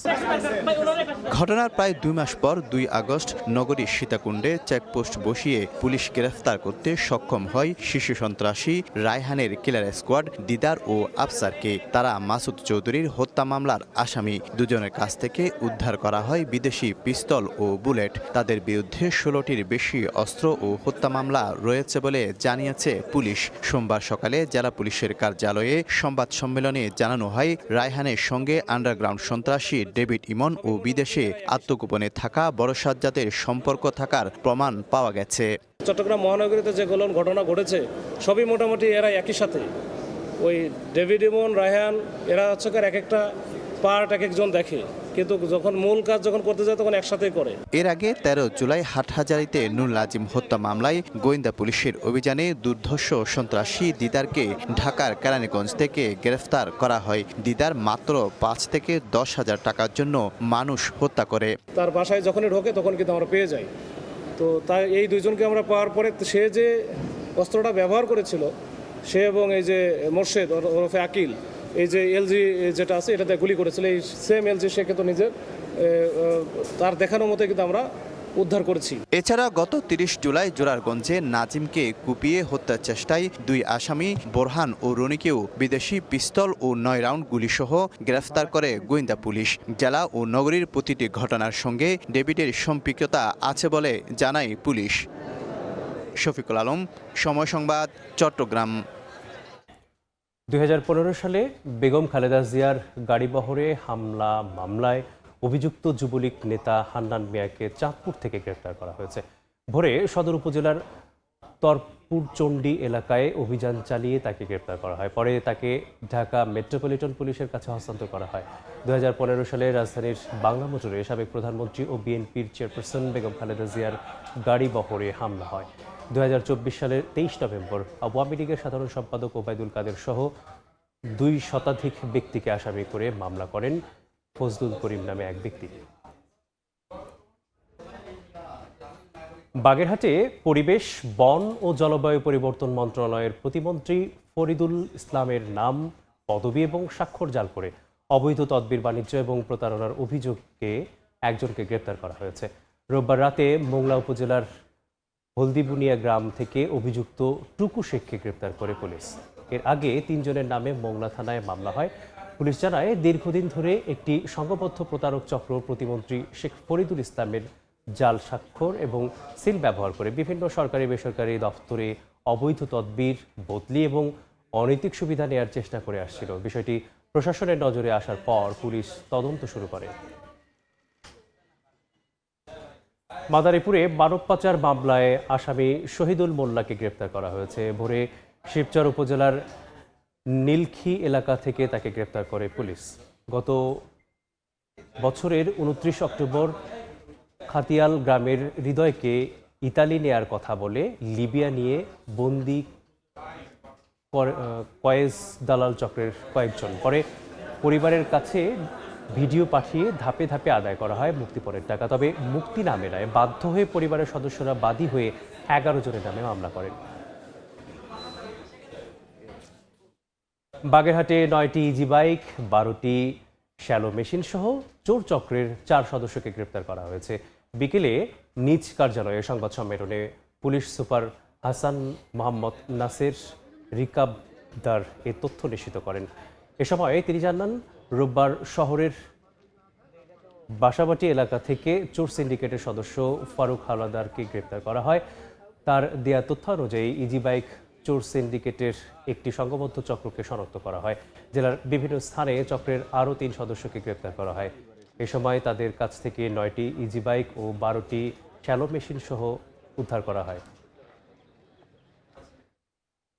ঘটনার প্রায় 2 মাস পর 2 আগস্ট নগরীর সীতাকুণ্ডে চেকপোস্ট বসিয়ে পুলিশ গ্রেফতার করতে সক্ষম হয় শীর্ষ সন্ত্রাসী রায়হানের কিলার স্কোয়াড দিদার ও আফসারকে। তারা মাসুদ চৌধুরীর হত্যা মামলার আসামি। 2 জনের কাছ থেকে উদ্ধার করা হয় বিদেশি পিস্তল ও বুলেট। তাদের বিরুদ্ধে 16টির বেশি অস্ত্র ও হত্যা মামলা রয়েছে বলে জানিয়েছে পুলিশ। সোমবার সকালে জেলা পুলিশের কার্যালয়ে সংবাদ সম্মেলনে জানানো হয় রায়হানের সঙ্গে আন্ডারগ্রাউন্ড সন্ত্রাসী ডেভিড ইমন ও বিদেশে আত্মগোপনে থাকা বড় সাজ্জাদের সম্পর্ক থাকার প্রমাণ পাওয়া গেছে। চট্টগ্রাম মহানগরীতে যে ঘটনা ঘটেছে সবই মোটামুটি এরা একই সাথে, ওই ডেভিড ইমন, রায়হান এরা হচ্ছে এক একটা পার্ট এক একজন দেখে, কিন্তু যখন মূল কাজ যখন করতে যায় তখন একসাথেই করে। এর আগে 13 জুলাই হাটহাজারীতে নুর নাজিম হত্যা মামলায় গোয়েন্দা পুলিশের অভিযানে দুর্ধর্ষ সন্ত্রাসী দিদারকে ঢাকার কেরানীগঞ্জ থেকে গ্রেফতার করা হয়। দিদার মাত্র 5 থেকে 10,000 টাকার জন্য মানুষ হত্যা করে। তার বাসায় যখনই ঢোকে তখন কিন্তু আমরা পেয়ে যাই। তো তাই এই 2 জনকে আমরা পাওয়ার পরে সে যে অস্ত্রটা ব্যবহার করেছিল সে এবং এই যে মোর্শেদ ওরফে আকিল, এই যে এলজি যেটা আছে এটাতে গুলি করেছিল, এই সেম এলজি সে কিন্তু নিজের তার দেখানোর মতো কিন্তু আমরা উদ্ধার করেছি। এছাড়া গত 30 জুলাই জোরারগঞ্জে নাজিমকে কুপিয়ে হত্যার চেষ্টায় 2 আসামি বোরহান ও রনিকেও বিদেশি পিস্তল ও 9 রাউন্ড গুলিসহ গ্রেফতার করে গোয়েন্দা পুলিশ। জেলা ও নগরীর প্রতিটি ঘটনার সঙ্গে ডেভিডের সম্পৃক্ততা আছে বলে জানায় পুলিশ। শফিকুল আলম, সময় সংবাদ, চট্টগ্রাম। 2015 সালে বেগম খালেদা জিয়ার গাড়িবহরে হামলা মামলায় অভিযুক্ত যুবলীগ নেতা হান্নান মিয়াকে চাঁদপুর থেকে গ্রেফতার করা হয়েছে। ভোরে সদর উপজেলার তরপুরচণ্ডী এলাকায় অভিযান চালিয়ে তাকে গ্রেপ্তার করা হয়। পরে তাকে ঢাকা মেট্রোপলিটন পুলিশের কাছে হস্তান্তর করা হয়। 2015 সালে রাজধানীর বাংলা মোটরে সাবেক প্রধানমন্ত্রী ও বিএনপির চেয়ারপারসন বেগম খালেদা জিয়ার গাড়ি বহরে হামলা হয়। 2024 সালের 23 নভেম্বর আওয়ামী লীগের সাধারণ সম্পাদক ওবায়দুল কাদের সহ 2 শতাধিক ব্যক্তিকে আসামি করে মামলা করেন ফজলুল করিম নামে এক ব্যক্তি। বাগেরহাটে পরিবেশ, বন ও জলবায়ু পরিবর্তন মন্ত্রণালয়ের প্রতিমন্ত্রী ফরিদুল ইসলামের নাম, পদবি এবং স্বাক্ষর জাল করে অবৈধ তদবির বাণিজ্য এবং প্রতারণার অভিযোগে একজনকে গ্রেপ্তার করা হয়েছে। রোববার রাতে মোংলা উপজেলার হলদিবুনিয়া গ্রাম থেকে অভিযুক্ত টুকু শেখকে গ্রেপ্তার করে পুলিশ। এর আগে 3 জনের নামে মোংলা থানায় মামলা হয়। পুলিশ জানায়, দীর্ঘদিন ধরে একটি সংঘবদ্ধ প্রতারক চক্র প্রতিমন্ত্রী শেখ ফরিদুল ইসলামের জাল স্বাক্ষর এবং সিল ব্যবহার করে বিভিন্ন সরকারি বেসরকারি দফতরে অবৈধ তদবির, বদলি এবং অনৈতিক সুবিধা নেয়ার চেষ্টা করে আসছিল। বিষয়টি প্রশাসনের নজরে আসার পর পুলিশ তদন্ত শুরু করে। মাদারীপুরে মানব পাচার মামলায় আসামি শহীদুল মোল্লাকে গ্রেপ্তার করা হয়েছে। ভোরে শিবচর উপজেলার নীলখি এলাকা থেকে তাকে গ্রেপ্তার করে পুলিশ। গত বছরের 29 অক্টোবর খাতিয়াল গ্রামের হৃদয়কে ইতালি নেয়ার কথা বলে লিবিয়া নিয়ে বন্দি কয়েস দালাল চক্রের কয়েকজন। পরে পরিবারের কাছে ভিডিও পাঠিয়ে ধাপে ধাপে আদায় করা হয় মুক্তিপণের টাকা। তবে মুক্তি না মেলায় বাধ্য হয়ে পরিবারের সদস্যরা বাদী হয়ে 11 জনের নামে মামলা করেন। বাগেরহাটে 9টি ইজি বাইক, 12টি শ্যালো মেশিন সহ চোর চক্রের 4 সদস্যকে গ্রেপ্তার করা হয়েছে। বিকেলে নিজ কার্যালয়ে সংবাদ সম্মেলনে পুলিশ সুপার হাসান মোহাম্মদ নাসের রিকাবদার এ তথ্য নিশ্চিত করেন। এ সময় তিনি জানান, রোববার শহরের বাসাবাটি এলাকা থেকে চোর সিন্ডিকেটের সদস্য ফারুক হাওলাদারকে গ্রেপ্তার করা হয়। তার দেয়া তথ্য অনুযায়ী ইজি বাইক চোর সিন্ডিকেটের একটি সংঘবদ্ধ চক্রকে শনাক্ত করা হয়। জেলার বিভিন্ন স্থানে চক্রের আরও 3 সদস্যকে গ্রেপ্তার করা হয়। এ সময় তাদের কাছ থেকে 9টি ইজি বাইক ও 12টি শ্যালো মেশিন সহ উদ্ধার করা হয়।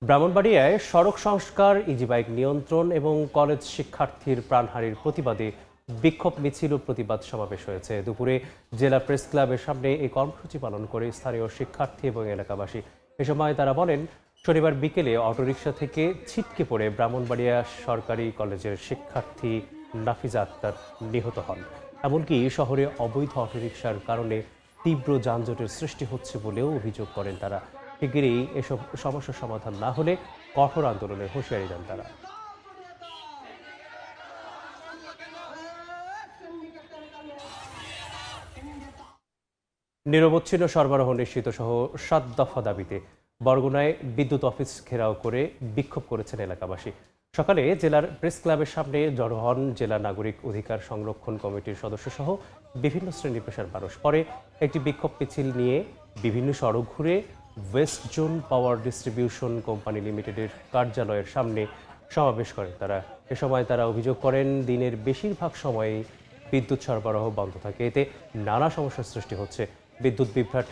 ব্রাহ্মণবাড়িয়ায় সড়ক সংস্কার, ইজি বাইক নিয়ন্ত্রণ এবং কলেজ শিক্ষার্থীর প্রাণহানির প্রতিবাদে বিক্ষোভ মিছিল ও প্রতিবাদ সমাবেশ হয়েছে। দুপুরে জেলা প্রেস ক্লাবের সামনে এই কর্মসূচি পালন করে স্থানীয় শিক্ষার্থী এবং এলাকাবাসী। এ সময় তারা বলেন, শনিবার বিকেলে অটোরিকশা থেকে ছিটকে পড়ে ব্রাহ্মণবাড়িয়া সরকারি কলেজের শিক্ষার্থী নাফিজা আক্তার নিহত হন। এমনকি শহরে অবৈধ অটোরিকশার কারণে তীব্র যানজটের সৃষ্টি হচ্ছে বলেও অভিযোগ করেন তারা। শিগগিরই এসব সমস্যার সমাধান না হলে কঠোর আন্দোলনের হুঁশিয়ারি দেন তারা। নিরবচ্ছিন্ন সরবরাহ নিশ্চিত সহ 7 দফা দাবিতে বরগুনায় বিদ্যুৎ অফিস ঘেরাও করে বিক্ষোভ করেছেন এলাকাবাসী। সকালে জেলার প্রেস ক্লাবের সামনে জড়ো হন জেলা নাগরিক অধিকার সংরক্ষণ কমিটির সদস্য সহ বিভিন্ন শ্রেণী পেশার মানুষ। পরে একটি বিক্ষোভ মিছিল নিয়ে বিভিন্ন সড়ক ঘুরে West zone power distribution company লিমিটেডের কার্যালয়ের সামনে সমাবেশ করেন তারা। এ সময় তারা অভিযোগ করেন, দিনের বেশিরভাগ সময়েই বিদ্যুৎ সরবরাহ বন্ধ থাকে। এতে নানা সমস্যার সৃষ্টি হচ্ছে। বিদ্যুৎ বিভ্রাট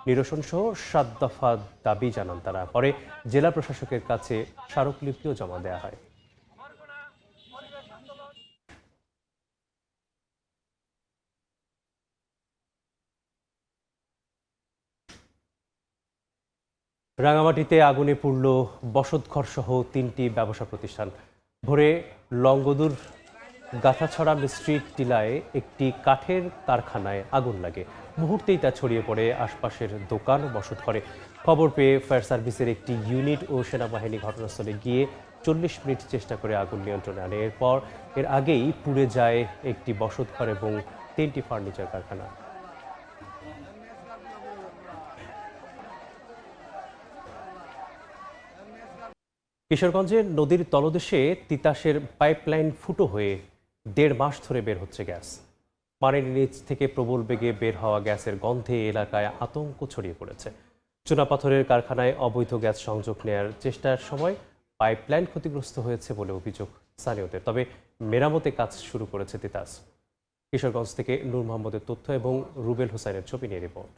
নিরসন সহ 7 দফা দাবি জানান তারা। পরে জেলা প্রশাসকের কাছে স্মারকলিপিও জমা দেওয়া হয়। রাঙামাটিতে আগুনে পুড়ল বসতঘর সহ 3টি ব্যবসা প্রতিষ্ঠান। ভোরে লংগদুর গাথাছড়া স্ট্রিট টিলায় একটি কাঠের কারখানায় আগুন লাগে। মুহূর্তেই তা ছড়িয়ে পড়ে আশপাশের দোকান ও বসতঘরে। খবর পেয়ে ফায়ার সার্ভিসের একটি ইউনিট ও সেনাবাহিনী ঘটনাস্থলে গিয়ে 40 মিনিট চেষ্টা করে আগুন নিয়ন্ত্রণে আনে। এর আগেই পুড়ে যায় একটি বসতঘর এবং 3টি ফার্নিচার কারখানা। কিশোরগঞ্জের নদীর তলদেশে তিতাসের পাইপলাইন ফুটো হয়ে 1.5 মাস ধরে বের হচ্ছে গ্যাস। পানির নিচ থেকে প্রবল বেগে বের হওয়া গ্যাসের গন্ধে এলাকায় আতঙ্ক ছড়িয়ে পড়েছে। চুনাপাথরের কারখানায় অবৈধ গ্যাস সংযোগ নেয়ার চেষ্টার সময় পাইপলাইন ক্ষতিগ্রস্ত হয়েছে বলে অভিযোগ স্থানীয়দের। তবে মেরামতে কাজ শুরু করেছে তিতাস। কিশোরগঞ্জ থেকে নূর মোহাম্মদের তথ্য এবং রুবেল হোসেনের ছবি নিয়ে রিপোর্ট।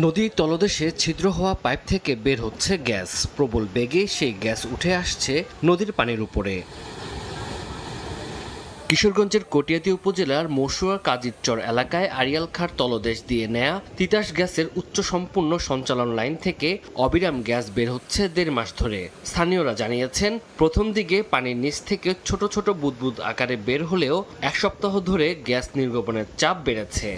নদীর তলদেশে ছিদ্র হওয়া পাইপ থেকে বের হচ্ছে গ্যাস। প্রবল বেগে সেই গ্যাস উঠে আসছে নদীর পানির উপরে। কিশোরগঞ্জের কটিয়াদী উপজেলার মশুয়া কাজিরচর এলাকায় আড়িয়াল খাঁর তলদেশ দিয়ে নেয়া তিতাস গ্যাসের উচ্চ সম্পূর্ণ সঞ্চালন লাইন থেকে অবিরাম গ্যাস বের হচ্ছে 1.5 মাস ধরে। স্থানীয়রা জানিয়েছেন, প্রথম দিকে পানির নিচ থেকে ছোট ছোট বুদবুদ আকারে বের হলেও 1 সপ্তাহ ধরে গ্যাস নির্গমনের চাপ বেড়েছে।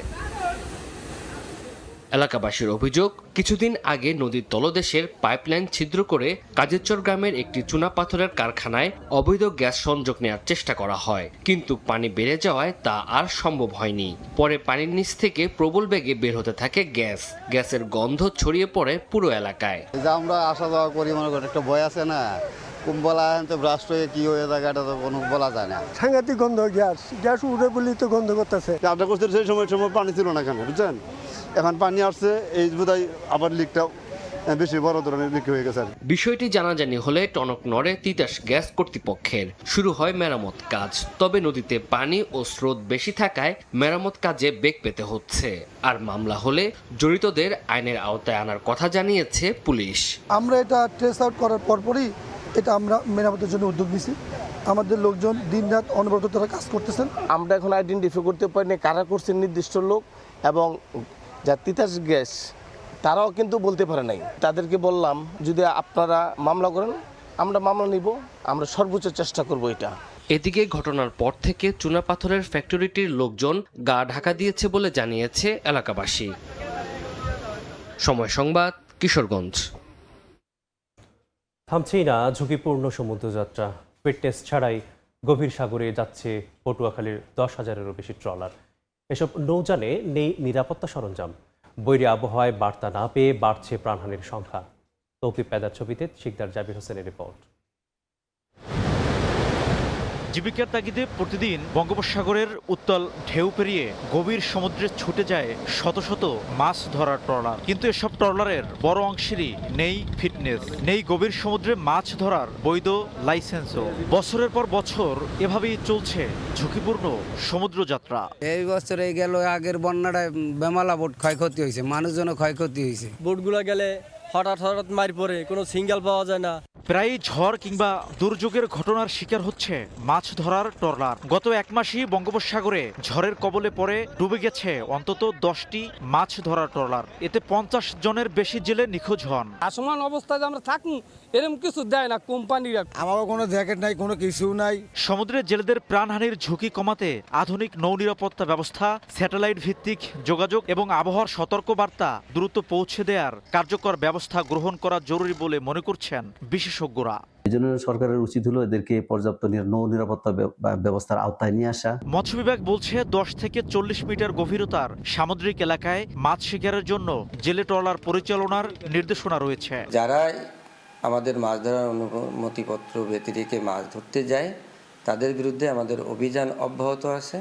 এলাকাবাসীর অভিযোগ, কিছুদিন আগে নদীর তলদেশের পাইপলাইন ছিদ্র করে কাজিরচর গ্রামের একটি চুনাপাথরের কারখানায় অবৈধ গ্যাস সংযোগ নেওয়ার চেষ্টা করা হয়, কিন্তু পানি বেড়ে যাওয়ায় তা আর সম্ভব হয়নি। পরে পানির নিচ থেকে প্রবল বেগে বের হতে থাকে গ্যাস। গ্যাসের গন্ধ ছড়িয়ে পড়ে পুরো এলাকায়। আমরা আসা যাওয়া করি, মনে করি একটা ভয় আছে না, কুম্বলা তো ব্রাস্ট হয়ে কি হয়ে জায়গাটা তো কোনো বলা যায় না। সাংঘাতিক গন্ধ, গ্যাস উঠে বলি তো গন্ধ করতেছে। আপনার করতে সেই সময় পানি ছিল না কেন, বুঝছেন? এখন পানি আসছে, এই বোধহয় আবার লিকটা বেশি বড় ধরনের লিক হয়ে গেছে। বিষয়টি জানাজানি হলে টনক নড়ে তিতাস গ্যাস কর্তৃপক্ষের। শুরু হয় মেরামত কাজ। তবে নদীতে পানি ও স্রোত বেশি থাকায় মেরামত কাজে বেগ পেতে হচ্ছে। আর মামলা হলে জড়িতদের আইনের আওতায় আনার কথা জানিয়েছে পুলিশ। আমরা এটা ট্রেস আউট করার পরপরই এটা আমরা মেরামতের জন্য উদ্যোগ নিয়েছি। আমাদের লোকজন দিনরাত অনবরত তারা কাজ করতেছেন। আমরা এখন আইডেন্টিফাই করতে পারিনি কারা করছেন নির্দিষ্ট লোক, এবং যা তিতাস গ্যাস তারাও কিন্তু বলতে পারে নাই। তাদেরকে বললাম, যদি আপনারা মামলা করেন আমরা মামলা নিব, আমরা সর্বোচ্চ চেষ্টা করব এটা। এদিকে ঘটনার পর থেকে চুনাপাথরের ফ্যাক্টরিটির লোকজন গা ঢাকা দিয়েছে বলে জানিয়েছে এলাকাবাসী। সময় সংবাদ, কিশোরগঞ্জ। থামছেই না ঝুঁকিপূর্ণ সমুদ্রযাত্রা। ফিটনেস ছাড়াই গভীর সাগরে যাচ্ছে পটুয়াখালীর 10,000-এরও বেশি ট্রলার। এসব নৌযানে নেই নিরাপত্তা সরঞ্জাম। বৈরী আবহাওয়ায় বার্তা না পেয়ে বাড়ছে প্রাণহানির সংখ্যা। তৌফিক পেদার ছবিতে শিকদার জাবির হোসেনের রিপোর্ট। জীবিকার তাগিদে প্রতিদিন বঙ্গোপসাগরের উত্তাল ঢেউ পেরিয়ে গভীর সমুদ্রে ছুটে যায় শত শত মাছ ধরার ট্রলার। কিন্তু এসব ট্রলারের বড় অংশেরই নেই ফিটনেস, নেই গভীর সমুদ্রে মাছ ধরার বৈধ লাইসেন্সও। বছরের পর বছর এভাবেই চলছে ঝুঁকিপূর্ণ সমুদ্র যাত্রা। এই বছরে গেল, আগের বন্যাটায় বেমালা বোট ক্ষয়ক্ষতি হয়েছে, মানুষজনও ক্ষয়ক্ষতি হয়েছে। বোটগুলো গেলে হঠাৎ হঠাৎ মার পড়ে, কোনো সিঙ্গেল পাওয়া যায় না। প্রায় ঝড় কিংবা দুর্যোগের ঘটনার শিকার হচ্ছে মাছ ধরার ট্রলার। গত 1 মাসেই বঙ্গোপসাগরে ঝড়ের কবলে পড়ে ডুবে গেছে অন্তত 10টি মাছ ধরার ট্রলার। এতে 50 জনের বেশি জেলে নিখোঁজ হন। আসমান অবস্থায় আমরা থাকি, এরকম কিছু দেয় না কোম্পানিরা। আমারও কোনো জ্যাকেট নাই, কোনো কিছু নাই। সমুদ্রে জেলেদের প্রাণহানির ঝুঁকি কমাতে আধুনিক নৌ নিরাপত্তা ব্যবস্থা, স্যাটেলাইট ভিত্তিক যোগাযোগ এবং আবহাওয়ার সতর্ক বার্তা দ্রুত পৌঁছে দেওয়ার কার্যকর ব্যবস্থা গ্রহণ করা জরুরি বলে মনে করছেন বিশেষজ্ঞরা। এজন্য সরকারের উচিত হলো এদেরকে পর্যাপ্ত নৌ নিরাপত্তা ব্যবস্থার আওতায় নিয়ে আসা। মৎস্য বিভাগ বলছে 10 থেকে 40 মিটার গভীরতার সামুদ্রিক এলাকায় মাছ শিকারের জন্য জেলে ট্রলার পরিচালনার নির্দেশনা রয়েছে। যারা আমাদের মাছ ধরার অনুমতিপত্র ব্যতি রেখে মাছ ধরতে যায় তাদের বিরুদ্ধে আমাদের অভিযান অব্যাহত আছে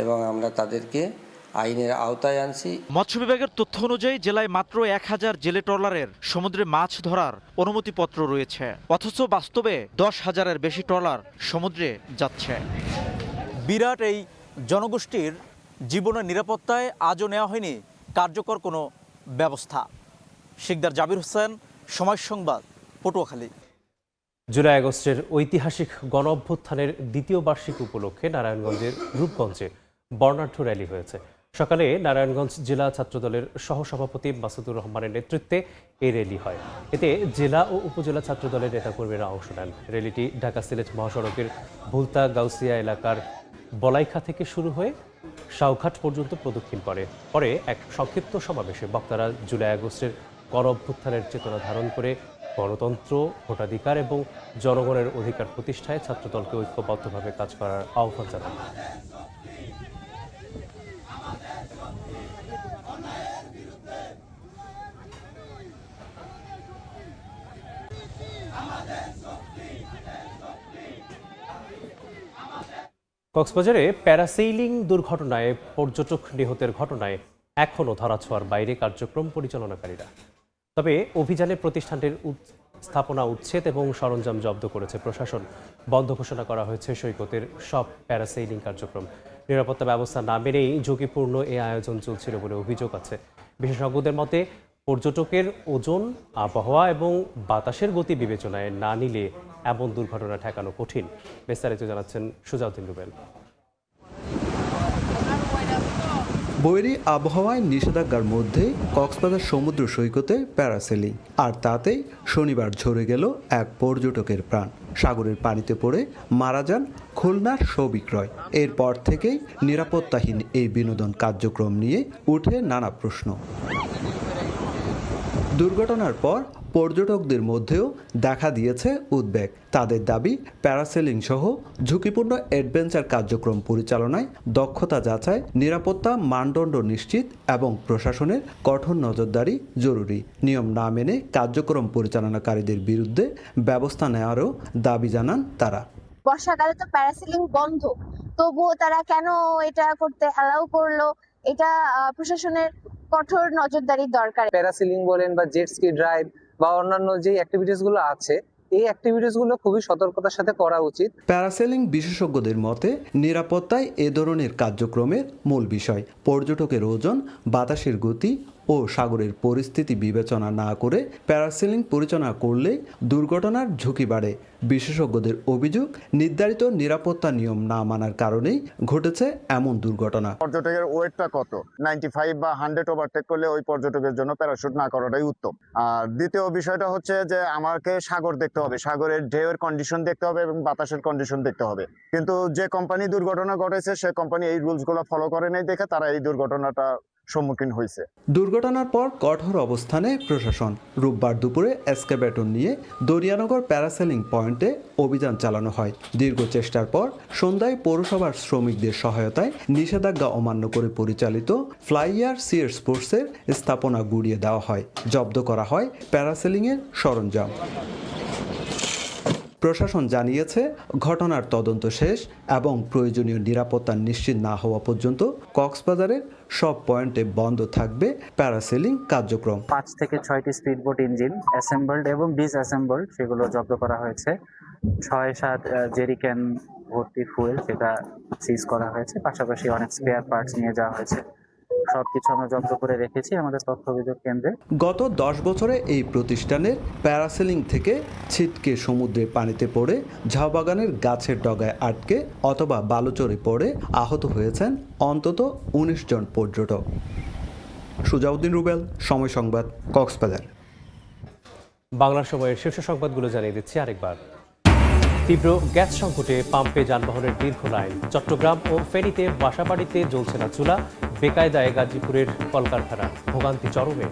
এবং আমরা তাদেরকে আইনের আওতায় আনছি। মৎস্য বিভাগের তথ্য অনুযায়ী জেলায় মাত্র 1000 জেলে ট্রলারের সমুদ্রে মাছ ধরার অনুমতিপত্র রয়েছে, অথচ বাস্তবে 10,000-এর বেশি ট্রলার সমুদ্রে যাচ্ছে। বিরাট এই জনগোষ্ঠীর জীবনের নিরাপত্তায় আজও নেওয়া হয়নি কার্যকর কোনো ব্যবস্থা। শিকদার জাবির হোসেন, সময় সংবাদ, পটুয়াখালী। জুলাই আগস্টের ঐতিহাসিক গণ অভ্যুত্থানের 2য় বার্ষিক উপলক্ষে নারায়ণগঞ্জের রূপগঞ্জে বর্ণাঢ্য র্যালি হয়েছে। সকালে নারায়ণগঞ্জ জেলা ছাত্রদলের সহসভাপতি মাসুদুর রহমানের নেতৃত্বে এই র্যালি হয়। এতে জেলা ও উপজেলা ছাত্রদলের নেতাকর্মীরা অংশ নেন। র্যালিটি ঢাকা সিলেট মহাসড়কের ভুলতা গাউসিয়া এলাকার বলাইখা থেকে শুরু হয়ে শাওঘাট পর্যন্ত প্রদক্ষিণ করে। পরে এক সংক্ষিপ্ত সমাবেশে বক্তারা জুলাই আগস্টের গণ অভ্যুত্থানের চেতনা ধারণ করে গণতন্ত্র, ভোটাধিকার এবং জনগণের অধিকার প্রতিষ্ঠায় ছাত্রদলকে ঐক্যবদ্ধভাবে কাজ করার আহ্বান জানান। কক্সবাজারে প্যারাসেইলিং দুর্ঘটনায় পর্যটক নিহতের ঘটনায় এখনও ধরাছোঁয়ার বাইরে কার্যক্রম পরিচালনাকারীরা। তবে অভিযানে প্রতিষ্ঠানটির স্থাপনা উচ্ছেদ এবং সরঞ্জাম জব্দ করেছে প্রশাসন। বন্ধ ঘোষণা করা হয়েছে সৈকতের সব প্যারাসেইলিং কার্যক্রম। নিরাপত্তা ব্যবস্থা না মেনেই ঝুঁকিপূর্ণ এ আয়োজন চলছিল বলে অভিযোগ আছে। বিশেষজ্ঞদের মতে পর্যটকের ওজন, আবহাওয়া এবং বাতাসের গতি বিবেচনায় না নিলে এমন দুর্ঘটনা ঠেকানো কঠিন। বিস্তারিত জানাচ্ছেন সুজাউদ্দিন রুবেল। বৈরী আবহাওয়ায় নিষেধাজ্ঞার মধ্যে কক্সবাজার সমুদ্র সৈকতে প্যারাসেলিং, আর তাতেই শনিবার ঝরে গেল এক পর্যটকের প্রাণ। সাগরের পানিতে পড়ে মারা যান খুলনার সবিক্রয়। এরপর থেকেই নিরাপত্তাহীন এই বিনোদন কার্যক্রম নিয়ে উঠে নানা প্রশ্ন। দুর্ঘটনার পর পর্যটকদের মধ্যেও দেখা দিয়েছে উদ্বেগ। তাদের দাবি, প্যারাসেলিং সহ ঝুঁকিপূর্ণ অ্যাডভেঞ্চার কার্যক্রম পরিচালনায় দক্ষতা যাচাই, নিরাপত্তা মানদণ্ড নিশ্চিত এবং প্রশাসনের কঠোর নজরদারি জরুরি। নিয়ম না মেনে কার্যক্রম পরিচালনাকারীদের বিরুদ্ধে ব্যবস্থা নেওয়ারও দাবি জানান তারা। বর্ষাকালে তো প্যারাসেলিং বন্ধ, তবুও তারা কেন এটা করতে অ্যালাউ করলো? এটা প্রশাসনের কঠোর নজরদারি দরকার। প্যারাসেলিং বলেন বা জেট স্কি ড্রাইভ বা অন্যান্য যে অ্যাক্টিভিটিস গুলো আছে, এই অ্যাক্টিভিটিস গুলো খুবই সতর্কতার সাথে করা উচিত। প্যারাসেলিং বিশেষজ্ঞদের মতে নিরাপত্তায় এ ধরনের কার্যক্রমের মূল বিষয়। পর্যটকের ওজন, বাতাসের গতি ও সাগরের পরিস্থিতি বিবেচনা না করে প্যারাসেলিং পরিচালনা করলে দুর্ঘটনার ঝুঁকি বাড়ে। বিশেষজ্ঞদের অভিযোগ, নির্ধারিত নিরাপত্তা নিয়ম না মানার কারণেই ঘটেছে এমন দুর্ঘটনা। পর্যটকের ওয়েটটা কত, 95 বা 100 ওভারটেক করলে ওই পর্যটকের জন্য প্যারাশুট না করাটাই উত্তম। আর দ্বিতীয় বিষয়টা হচ্ছে যে আমাকে সাগর দেখতে হবে, সাগরের ঢেউয়ের কন্ডিশন দেখতে হবে এবং বাতাসের কন্ডিশন দেখতে হবে। কিন্তু যে কোম্পানি দুর্ঘটনা ঘটেছে সে কোম্পানি এই রুলসগুলো ফলো করে নাই দেখে তারা এই দুর্ঘটনাটা সম্মুখীন হয়েছে। দুর্ঘটনার পর কঠোর অবস্থানে প্রশাসন। রোববার দুপুরে এসকেভেটর নিয়ে দরিয়ানগর প্যারাসেলিং পয়েন্টে অভিযান চালানো হয়। দীর্ঘ চেষ্টার পর সন্ধ্যায় পৌরসভার শ্রমিকদের সহায়তায় নিষেধাজ্ঞা অমান্য করে পরিচালিত ফ্লাইয়ার সিয়ার স্পোর্টসের স্থাপনা গুড়িয়ে দেওয়া হয়। জব্দ করা হয় প্যারাসেলিংয়ের সরঞ্জাম। প্রশাসন জানিয়েছে, ঘটনার তদন্ত শেষ এবং প্রয়োজনীয় নিরাপত্তা নিশ্চিত না হওয়া পর্যন্ত কক্সবাজারের সব পয়েন্টে বন্ধ থাকবে প্যারাসেলিং কার্যক্রম। 5 থেকে 6টি স্পিডবোট ইঞ্জিন অ্যাসেম্বলড এবং ডিসঅ্যাসেম্বলড সেগুলো জব্দ করা হয়েছে। 6-7 জেরিক্যান ভর্তি ফুয়েল সেটা সিজ করা হয়েছে। পাশাপাশি অনেক স্পেয়ার পার্টস নিয়ে যাওয়া হয়েছে। সবকিছু আমরা জব্দ করে রেখেছি আমাদের তথ্য অভিযোগ কেন্দ্রে। গত 10 বছরে এই প্রতিষ্ঠানের প্যারাসেলিং থেকে ছিটকে সমুদ্রের পানিতে পড়ে, ঝাউবাগানের গাছের ডগায় আটকে অথবা বালুচরে পড়ে আহত হয়েছেন অন্তত 19 জন পর্যটক। সুজাউদ্দিন রুবেল, সময় সংবাদ, কক্সবাজার। বাংলা সময়ের শীর্ষ সংবাদগুলো জানিয়ে দিচ্ছি আরেকবার। তীব্র গ্যাস সংকটে পাম্পে যানবাহনের দীর্ঘ লাইন। চট্টগ্রাম ও ফেনীতে বাসাবাড়িতে জ্বলছে না চুলা। বেকায়দায় গাজীপুরের কলকারখানা, ভোগান্তি চরমে।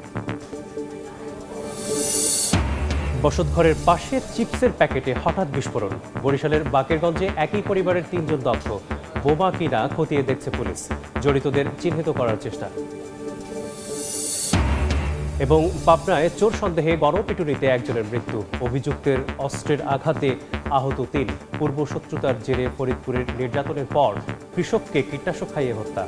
বসতঘরের পাশে চিপসের প্যাকেটে হঠাৎ বিস্ফোরণ। বরিশালের বাকেরগঞ্জে একই পরিবারের 3 জন দগ্ধ। বোমা কিনা খতিয়ে দেখছে পুলিশ। জড়িতদের চিহ্নিত করার চেষ্টা। এবং পাবনায় চোর সন্দেহে গণপিটুনিতে একজনের মৃত্যু। অভিযুক্তের অস্ত্রের আঘাতে আহত 3। পূর্ব শত্রুতার জেরে ফরিদপুরের নির্যাতনের পর কৃষককে কীটনাশক খাইয়ে হত্যা।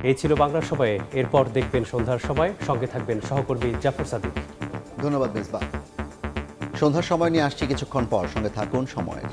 এই ছিল বাংলার সময়ে। এরপর দেখবেন সন্ধ্যার সময়। সঙ্গে থাকবেন সহকর্মী জাফর সাদিক। ধন্যবাদ মেজবা। সন্ধ্যার সময় নিয়ে আসছি কিছুক্ষণ পর, সঙ্গে থাকুন সময়ের।